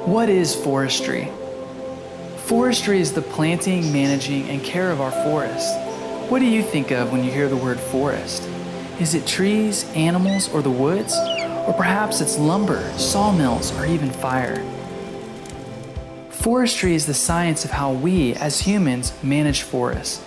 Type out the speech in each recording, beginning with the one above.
What is forestry? Forestry is the planting, managing, and care of our forests. What do you think of when you hear the word forest? Is it trees, animals, or the woods? Or perhaps it's lumber, sawmills, or even fire? Forestry is the science of how we, as humans, manage forests.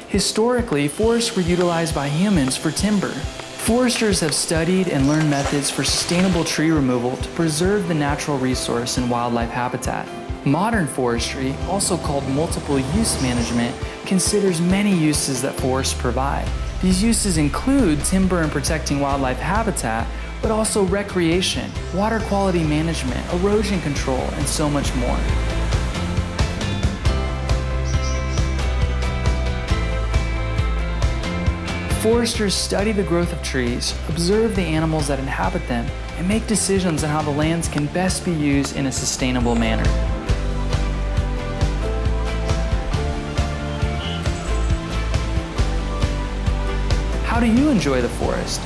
Historically, forests were utilized by humans for timber. Foresters have studied and learned methods for sustainable tree removal to preserve the natural resource and wildlife habitat. Modern forestry, also called multiple use management, considers many uses that forests provide. These uses include timber and protecting wildlife habitat, but also recreation, water quality management, erosion control, and so much more. Foresters study the growth of trees, observe the animals that inhabit them, and make decisions on how the lands can best be used in a sustainable manner. How do you enjoy the forest?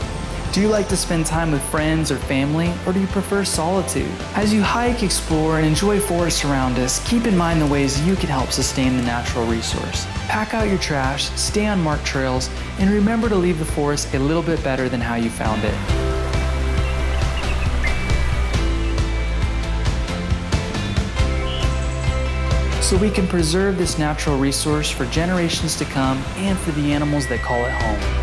Do you like to spend time with friends or family, or do you prefer solitude? As you hike, explore, and enjoy forests around us, keep in mind the ways you can help sustain the natural resource. Pack out your trash, stay on marked trails, and remember to leave the forest a little bit better than how you found it. So we can preserve this natural resource for generations to come and for the animals that call it home.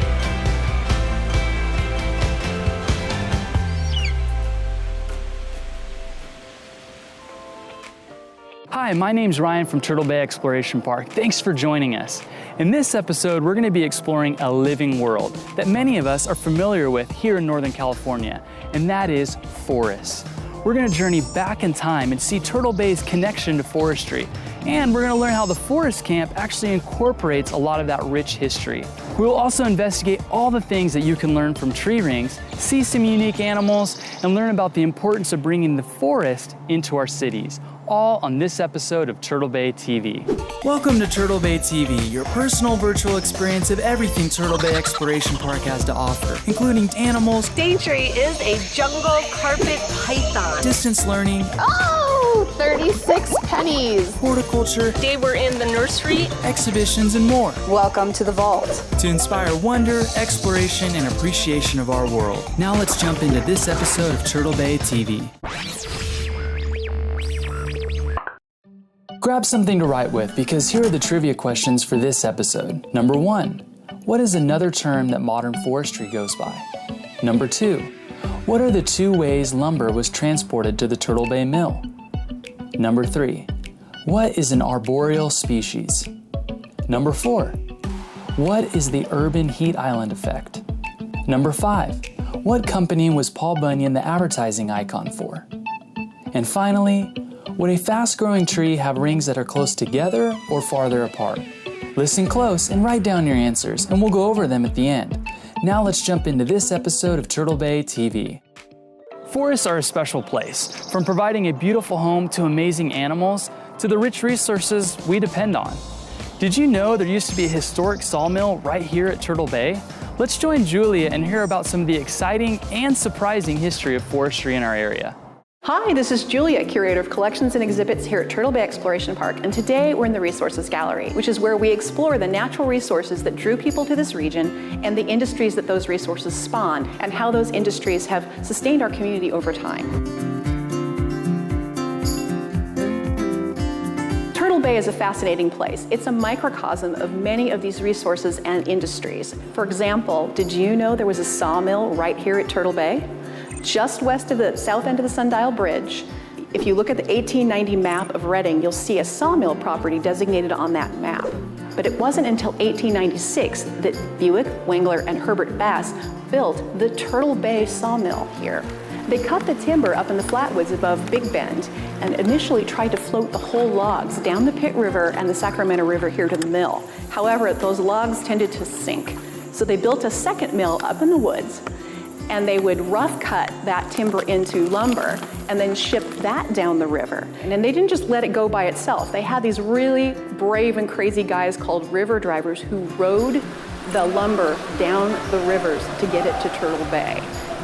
Hi, my name's Ryan from Turtle Bay Exploration Park. Thanks for joining us. In this episode, we're going to be exploring a living world that many of us are familiar with here in Northern California, and that is forests. We're going to journey back in time and see Turtle Bay's connection to forestry, and we're going to learn how the forest camp actually incorporates a lot of that rich history. We'll also investigate all the things that you can learn from tree rings, see some unique animals, and learn about the importance of bringing the forest into our cities. All on this episode of Turtle Bay TV. Welcome to Turtle Bay TV, your personal virtual experience of everything Turtle Bay Exploration Park has to offer, including animals. Daintree is a jungle carpet python. Distance learning. Oh, 36 pennies. Horticulture. Today we're in the nursery. Exhibitions and more. Welcome to the vault. To inspire wonder, exploration, and appreciation of our world. Now let's jump into this episode of Turtle Bay TV. Grab something to write with, because here are the trivia questions for this episode. Number 1, what is another term that modern forestry goes by? Number 2, what are the 2 ways lumber was transported to the Turtle Bay Mill? Number 3, what is an arboreal species? Number 4, what is the urban heat island effect? Number 5, what company was Paul Bunyan the advertising icon for? And finally, would a fast-growing tree have rings that are close together or farther apart? Listen close and write down your answers, and we'll go over them at the end. Now let's jump into this episode of Turtle Bay TV. Forests are a special place, from providing a beautiful home to amazing animals, to the rich resources we depend on. Did you know there used to be a historic sawmill right here at Turtle Bay? Let's join Julia and hear about some of the exciting and surprising history of forestry in our area. Hi, this is Julia, Curator of Collections and Exhibits here at Turtle Bay Exploration Park, and today we're in the Resources Gallery, which is where we explore the natural resources that drew people to this region and the industries that those resources spawned, and how those industries have sustained our community over time. Turtle Bay is a fascinating place. It's a microcosm of many of these resources and industries. For example, did you know there was a sawmill right here at Turtle Bay? Just west of the south end of the Sundial Bridge. If you look at the 1890 map of Reading, you'll see a sawmill property designated on that map. But it wasn't until 1896 that Buick, Wengler, and Herbert Bass built the Turtle Bay sawmill here. They cut the timber up in the flatwoods above Big Bend and initially tried to float the whole logs down the Pitt River and the Sacramento River here to the mill. However, those logs tended to sink. So they built a second mill up in the woods, and they would rough cut that timber into lumber and then ship that down the river. And then they didn't just let it go by itself. They had these really brave and crazy guys called river drivers who rode the lumber down the rivers to get it to Turtle Bay.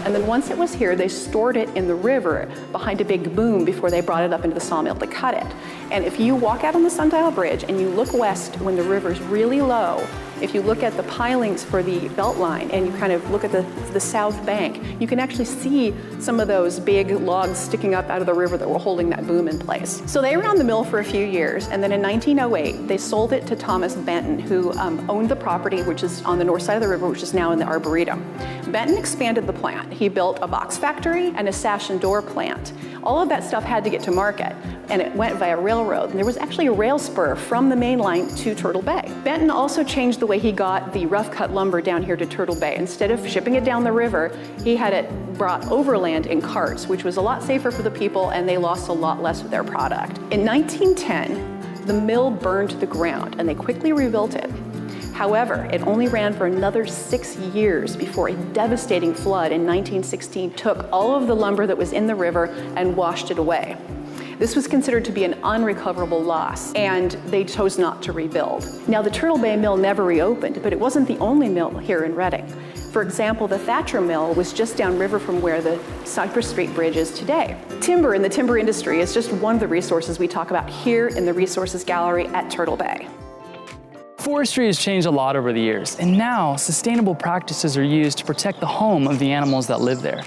And then once it was here, they stored it in the river behind a big boom before they brought it up into the sawmill to cut it. And if you walk out on the Sundial Bridge and you look west when the river's really low, if you look at the pilings for the belt line and you kind of look at the south bank, you can actually see some of those big logs sticking up out of the river that were holding that boom in place. So they ran the mill for a few years, and then in 1908, they sold it to Thomas Benton, who owned the property, which is on the north side of the river, which is now in the Arboretum. Benton expanded the plant. He built a box factory and a sash and door plant. All of that stuff had to get to market, and it went via railroad. And there was actually a rail spur from the main line to Turtle Bay. Benton also changed the way he got the rough cut lumber down here to Turtle Bay. Instead of shipping it down the river, he had it brought overland in carts, which was a lot safer for the people, and they lost a lot less of their product. In 1910, the mill burned to the ground, and they quickly rebuilt it. However, it only ran for another 6 years before a devastating flood in 1916 took all of the lumber that was in the river and washed it away. This was considered to be an unrecoverable loss, and they chose not to rebuild. Now, the Turtle Bay Mill never reopened, but it wasn't the only mill here in Reading. For example, the Thatcher Mill was just downriver from where the Cypress Street Bridge is today. Timber in the timber industry is just one of the resources we talk about here in the Resources Gallery at Turtle Bay. Forestry has changed a lot over the years, and now sustainable practices are used to protect the home of the animals that live there.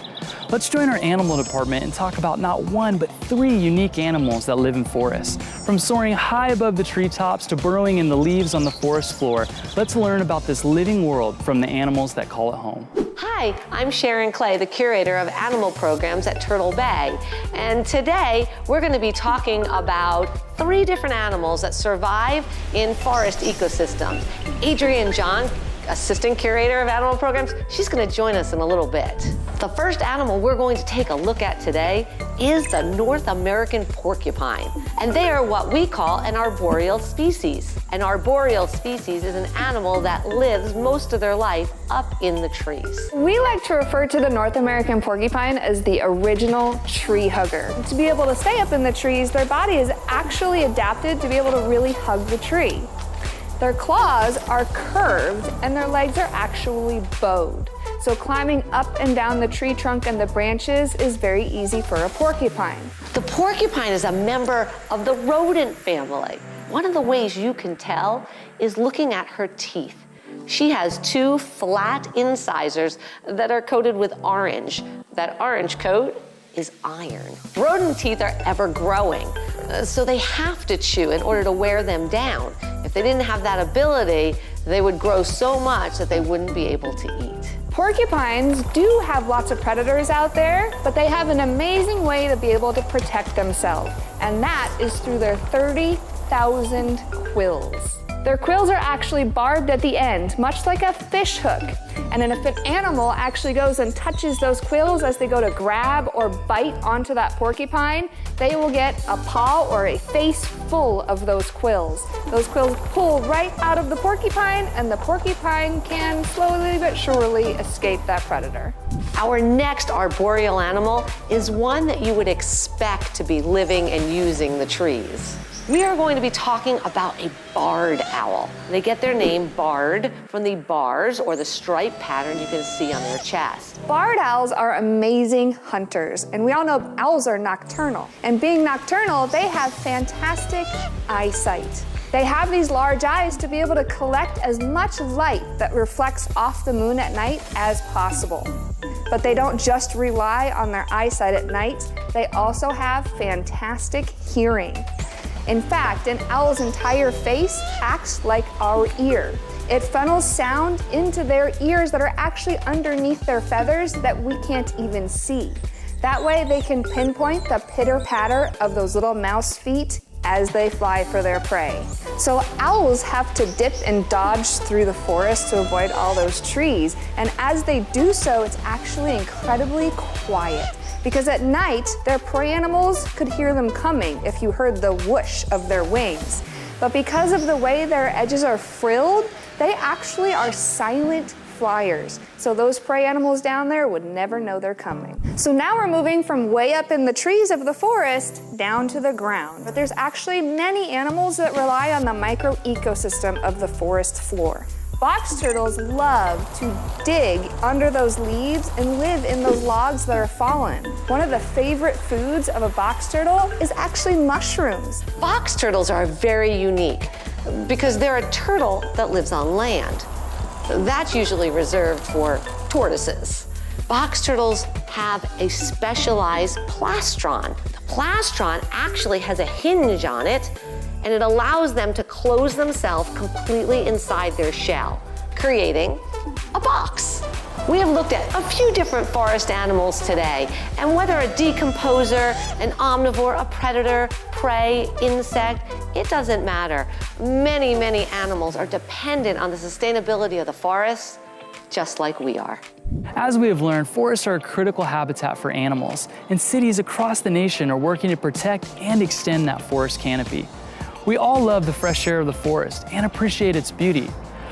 Let's join our animal department and talk about not one, but 3 unique animals that live in forests. From soaring high above the treetops to burrowing in the leaves on the forest floor, let's learn about this living world from the animals that call it home. Hi, I'm Sharon Clay, the curator of animal programs at Turtle Bay. And today we're going to be talking about 3 different animals that survive in forest ecosystems. Adrienne John, assistant curator of animal programs, she's going to join us in a little bit. The first animal we're going to take a look at today is the North American porcupine. And they are what we call an arboreal species. An arboreal species is an animal that lives most of their life up in the trees. We like to refer to the North American porcupine as the original tree hugger. To be able to stay up in the trees, their body is actually adapted to be able to really hug the tree. Their claws are curved and their legs are actually bowed. So climbing up and down the tree trunk and the branches is very easy for a porcupine. The porcupine is a member of the rodent family. One of the ways you can tell is looking at her teeth. She has 2 flat incisors that are coated with orange. That orange coat is iron. Rodent teeth are ever growing, so they have to chew in order to wear them down. If they didn't have that ability, they would grow so much that they wouldn't be able to eat. Porcupines do have lots of predators out there, but they have an amazing way to be able to protect themselves, and that is through their 30,000 quills. Their quills are actually barbed at the end, much like a fish hook. And then if an animal actually goes and touches those quills as they go to grab or bite onto that porcupine, they will get a paw or a face full of those quills. Those quills pull right out of the porcupine, and the porcupine can slowly but surely escape that predator. Our next arboreal animal is one that you would expect to be living and using the trees. We are going to be talking about a barred owl. They get their name barred from the bars or the stripe pattern you can see on their chest. Barred owls are amazing hunters, and we all know owls are nocturnal. And being nocturnal, they have fantastic eyesight. They have these large eyes to be able to collect as much light that reflects off the moon at night as possible. But they don't just rely on their eyesight at night, they also have fantastic hearing. In fact, an owl's entire face acts like our ear. It funnels sound into their ears that are actually underneath their feathers that we can't even see. That way they can pinpoint the pitter-patter of those little mouse feet as they fly for their prey. So owls have to dip and dodge through the forest to avoid all those trees. And as they do so, it's actually incredibly quiet. Because at night, their prey animals could hear them coming if you heard the whoosh of their wings. But because of the way their edges are frilled, they actually are silent flyers. So those prey animals down there would never know they're coming. So now we're moving from way up in the trees of the forest down to the ground. But there's actually many animals that rely on the micro ecosystem of the forest floor. Box turtles love to dig under those leaves and live in those logs that are fallen. One of the favorite foods of a box turtle is actually mushrooms. Box turtles are very unique because they're a turtle that lives on land. That's usually reserved for tortoises. Box turtles have a specialized plastron. The plastron actually has a hinge on it, and it allows them to close themselves completely inside their shell, creating a box. We have looked at a few different forest animals today, and whether a decomposer, an omnivore, a predator, prey, insect, it doesn't matter. Many, many animals are dependent on the sustainability of the forest, just like we are. As we have learned, forests are a critical habitat for animals, and cities across the nation are working to protect and extend that forest canopy. We all love the fresh air of the forest and appreciate its beauty.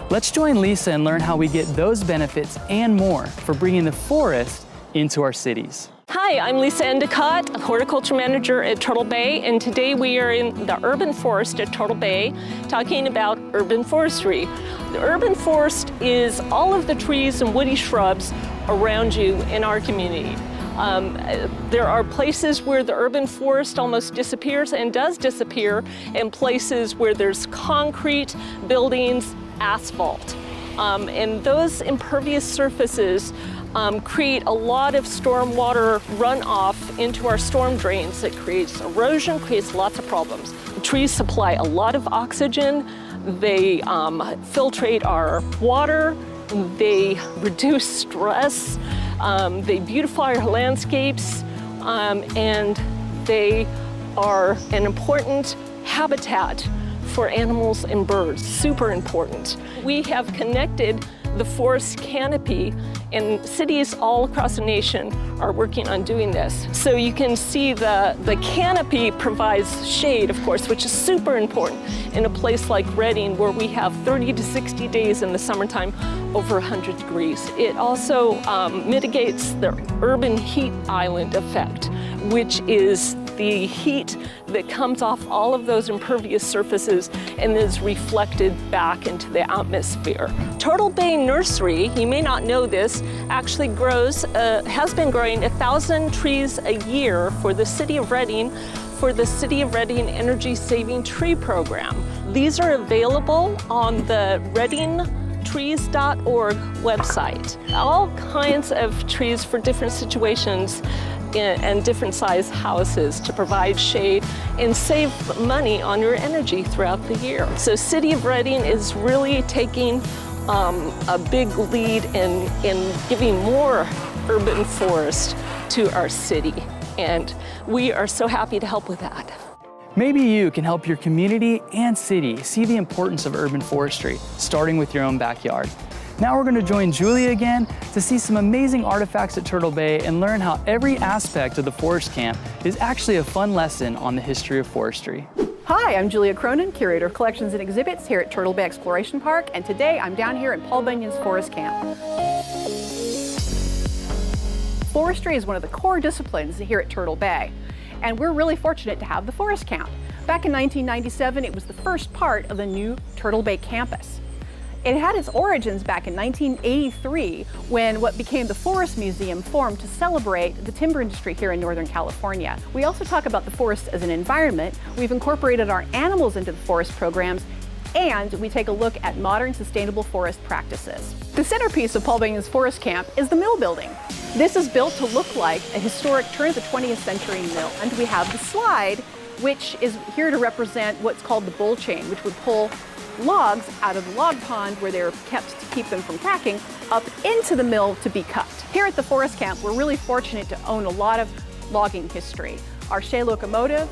Let's join Lisa and learn how we get those benefits and more for bringing the forest into our cities. Hi, I'm Lisa Endicott, a horticulture manager at Turtle Bay, and today we are in the urban forest at Turtle Bay talking about urban forestry. The urban forest is all of the trees and woody shrubs around you in our community. There are places where the urban forest almost disappears and does disappear, and places where there's concrete, buildings, asphalt. And those impervious surfaces create a lot of stormwater runoff into our storm drains. It creates erosion, creates lots of problems. The trees supply a lot of oxygen. They filtrate our water. They reduce stress. They beautify our landscapes, and they are an important habitat for animals and birds, super important. We have connected the forest canopy, and cities all across the nation are working on doing this. So you can see the canopy provides shade, of course, which is super important in a place like Redding, where we have 30 to 60 days in the summertime over 100 degrees. It also mitigates the urban heat island effect, which is the heat that comes off all of those impervious surfaces and is reflected back into the atmosphere. Turtle Bay Nursery, you may not know this, actually has been growing 1,000 trees a year for the City of Redding, for the City of Redding Energy Saving Tree Program. These are available on the readingtrees.org website. All kinds of trees for different situations and different size houses to provide shade and save money on your energy throughout the year. So City of Redding is really taking a big lead in giving more urban forest to our city, and we are so happy to help with that. Maybe you can help your community and city see the importance of urban forestry, starting with your own backyard. Now we're going to join Julia again to see some amazing artifacts at Turtle Bay and learn how every aspect of the forest camp is actually a fun lesson on the history of forestry. Hi, I'm Julia Cronin, Curator of Collections and Exhibits here at Turtle Bay Exploration Park, and today I'm down here at Paul Bunyan's Forest Camp. Forestry is one of the core disciplines here at Turtle Bay, and we're really fortunate to have the Forest Camp. Back in 1997, it was the first part of the new Turtle Bay campus. It had its origins back in 1983 when what became the Forest Museum formed to celebrate the timber industry here in Northern California. We also talk about the forest as an environment. We've incorporated our animals into the forest programs, and we take a look at modern sustainable forest practices. The centerpiece of Paul Bunyan's Forest Camp is the mill building. This is built to look like a historic turn of the 20th century mill, and we have the slide, which is here to represent what's called the bull chain, which would pull logs out of the log pond where they're kept to keep them from cracking up into the mill to be cut. Here at the Forest Camp, we're really fortunate to own a lot of logging history. Our Shea locomotive,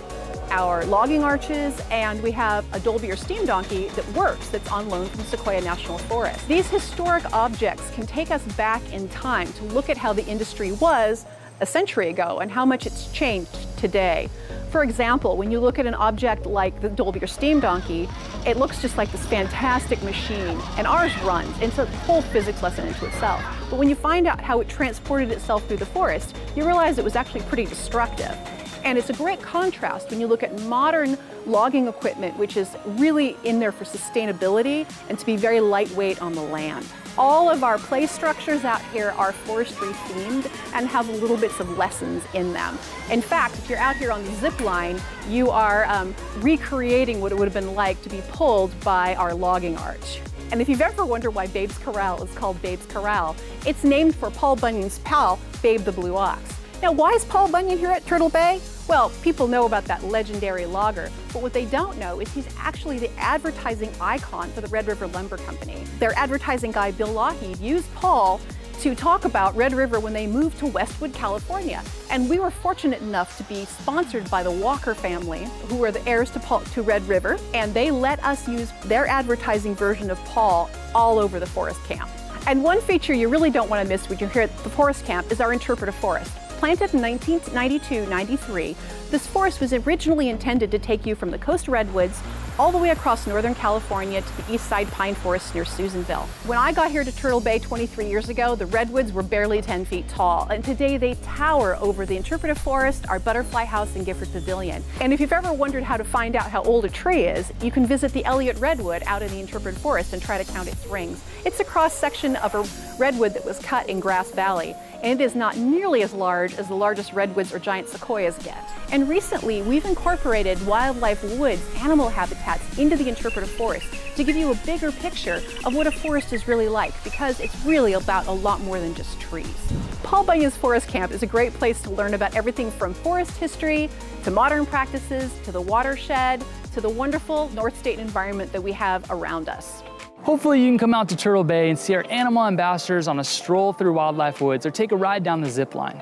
our logging arches, and we have a Dolby or steam donkey that works, that's on loan from Sequoia National Forest. These historic objects can take us back in time to look at how the industry was a century ago and how much it's changed today. For example, when you look at an object like the Dolby or steam donkey, it looks just like this fantastic machine, and ours runs. It's a whole physics lesson into itself. But when you find out how it transported itself through the forest, you realize it was actually pretty destructive. And it's a great contrast when you look at modern logging equipment, which is really in there for sustainability and to be very lightweight on the land. All of our play structures out here are forestry themed and have little bits of lessons in them. In fact, if you're out here on the zip line, you are recreating what it would have been like to be pulled by our logging arch. And if you've ever wondered why Babe's Corral is called Babe's Corral, it's named for Paul Bunyan's pal, Babe the Blue Ox. Now, why is Paul Bunyan here at Turtle Bay? Well, people know about that legendary logger, but what they don't know is he's actually the advertising icon for the Red River Lumber Company. Their advertising guy, Bill Lougheed, used Paul to talk about Red River when they moved to Westwood, California. And we were fortunate enough to be sponsored by the Walker family, who were the heirs to Red River, and they let us use their advertising version of Paul all over the forest camp. And one feature you really don't want to miss when you're here at the forest camp is our interpretive forest. Planted in 1992-93, this forest was originally intended to take you from the coast redwoods all the way across Northern California to the east side pine forests near Susanville. When I got here to Turtle Bay 23 years ago, the redwoods were barely 10 feet tall, and today they tower over the interpretive forest, our butterfly house, and Gifford Pavilion. And if you've ever wondered how to find out how old a tree is, you can visit the Elliott Redwood out in the interpretive forest and try to count its rings. It's a cross-section of a redwood that was cut in Grass Valley, and it is not nearly as large as the largest redwoods or giant sequoias get. And recently, we've incorporated wildlife woods, animal habitats into the interpretive forest to give you a bigger picture of what a forest is really like, because it's really about a lot more than just trees. Paul Bunyan's Forest Camp is a great place to learn about everything from forest history, to modern practices, to the watershed, to the wonderful North State environment that we have around us. Hopefully you can come out to Turtle Bay and see our animal ambassadors on a stroll through wildlife woods or take a ride down the zip line.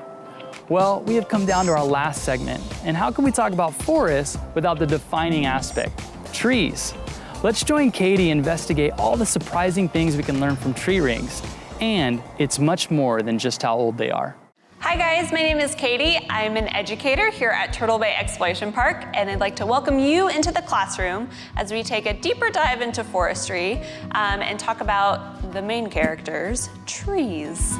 Well, we have come down to our last segment, and how can we talk about forests without the defining aspect, trees? Let's join Katie and investigate all the surprising things we can learn from tree rings, and it's much more than just how old they are. Hi guys, my name is Katie. I'm an educator here at Turtle Bay Exploration Park, and I'd like to welcome you into the classroom as we take a deeper dive into forestry and talk about the main characters, trees.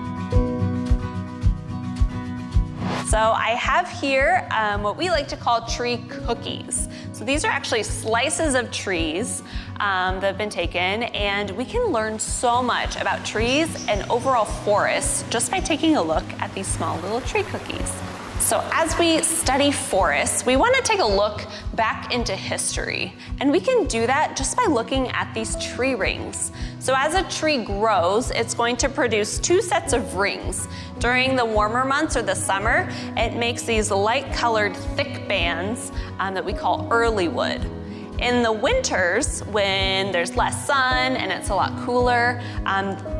So I have here what we like to call tree cookies. So these are actually slices of trees that have been taken, and we can learn so much about trees and overall forests just by taking a look at these small little tree cookies. So as we study forests, we want to take a look back into history, and we can do that just by looking at these tree rings. So as a tree grows, it's going to produce two sets of rings. During the warmer months or the summer, it makes these light-colored thick bands that we call early wood. In the winters, when there's less sun and it's a lot cooler,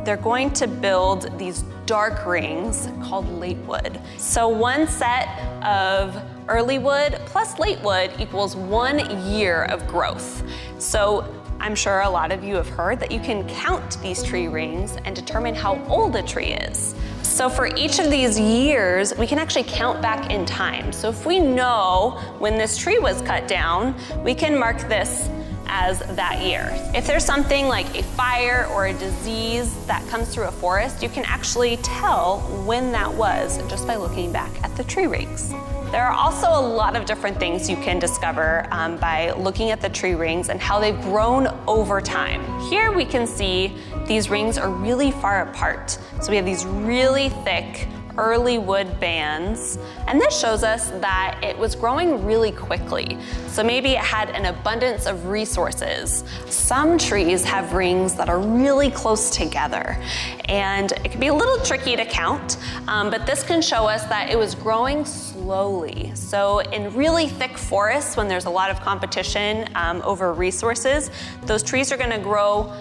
they're going to build these dark rings called late wood. So one set of early wood plus late wood equals 1 year of growth. So I'm sure a lot of you have heard that you can count these tree rings and determine how old a tree is. So for each of these years, we can actually count back in time. So if we know when this tree was cut down, we can mark this as that year. If there's something like a fire or a disease that comes through a forest, you can actually tell when that was just by looking back at the tree rings. There are also a lot of different things you can discover by looking at the tree rings and how they've grown over time. Here we can see these rings are really far apart. So we have these really thick early wood bands, and this shows us that it was growing really quickly. So maybe it had an abundance of resources. Some trees have rings that are really close together, and it can be a little tricky to count, but this can show us that it was growing slowly. So in really thick forests, when there's a lot of competition over resources, those trees are gonna grow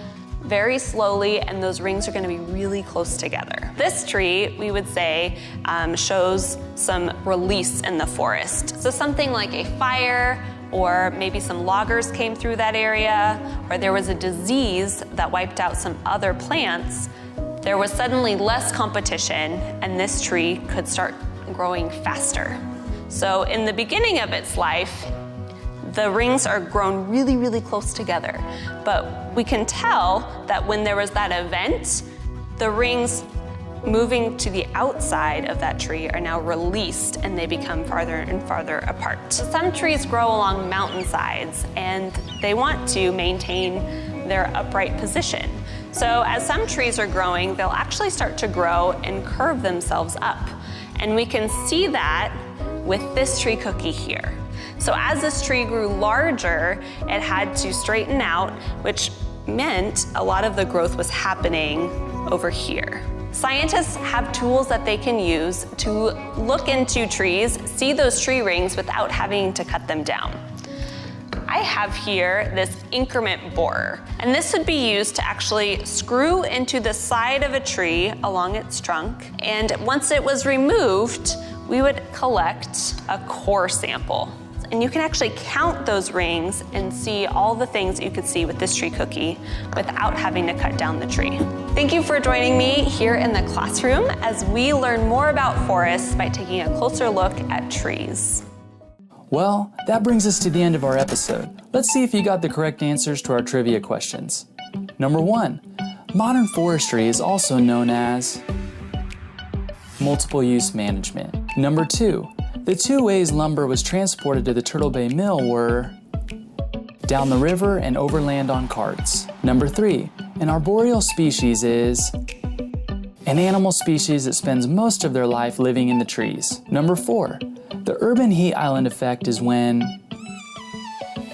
very slowly, and those rings are going to be really close together. This tree, we would say, shows some release in the forest. So something like a fire, or maybe some loggers came through that area, or there was a disease that wiped out some other plants, there was suddenly less competition, and this tree could start growing faster. So in the beginning of its life, the rings are grown really, really close together. But we can tell that when there was that event, the rings moving to the outside of that tree are now released and they become farther and farther apart. So some trees grow along mountainsides and they want to maintain their upright position. So as some trees are growing, they'll actually start to grow and curve themselves up. And we can see that with this tree cookie here. So as this tree grew larger, it had to straighten out, which meant a lot of the growth was happening over here. Scientists have tools that they can use to look into trees, see those tree rings without having to cut them down. I have here this increment borer, and this would be used to actually screw into the side of a tree along its trunk, and once it was removed, we would collect a core sample. And you can actually count those rings and see all the things that you could see with this tree cookie without having to cut down the tree. Thank you for joining me here in the classroom as we learn more about forests by taking a closer look at trees. Well, that brings us to the end of our episode. Let's see if you got the correct answers to our trivia questions. Number 1, modern forestry is also known as multiple use management. Number 2, the 2 ways lumber was transported to the Turtle Bay Mill were down the river and overland on carts. Number 3, an arboreal species is an animal species that spends most of their life living in the trees. Number 4, the urban heat island effect is when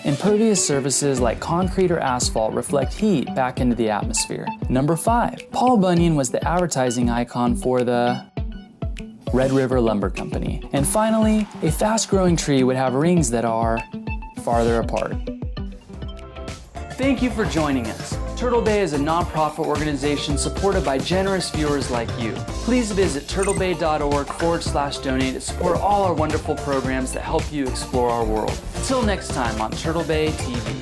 impervious surfaces like concrete or asphalt reflect heat back into the atmosphere. Number 5, Paul Bunyan was the advertising icon for the Red River Lumber Company. And finally, a fast-growing tree would have rings that are farther apart. Thank you for joining us. Turtle Bay is a nonprofit organization supported by generous viewers like you. Please visit turtlebay.org/donate to support all our wonderful programs that help you explore our world. Until next time on Turtle Bay TV.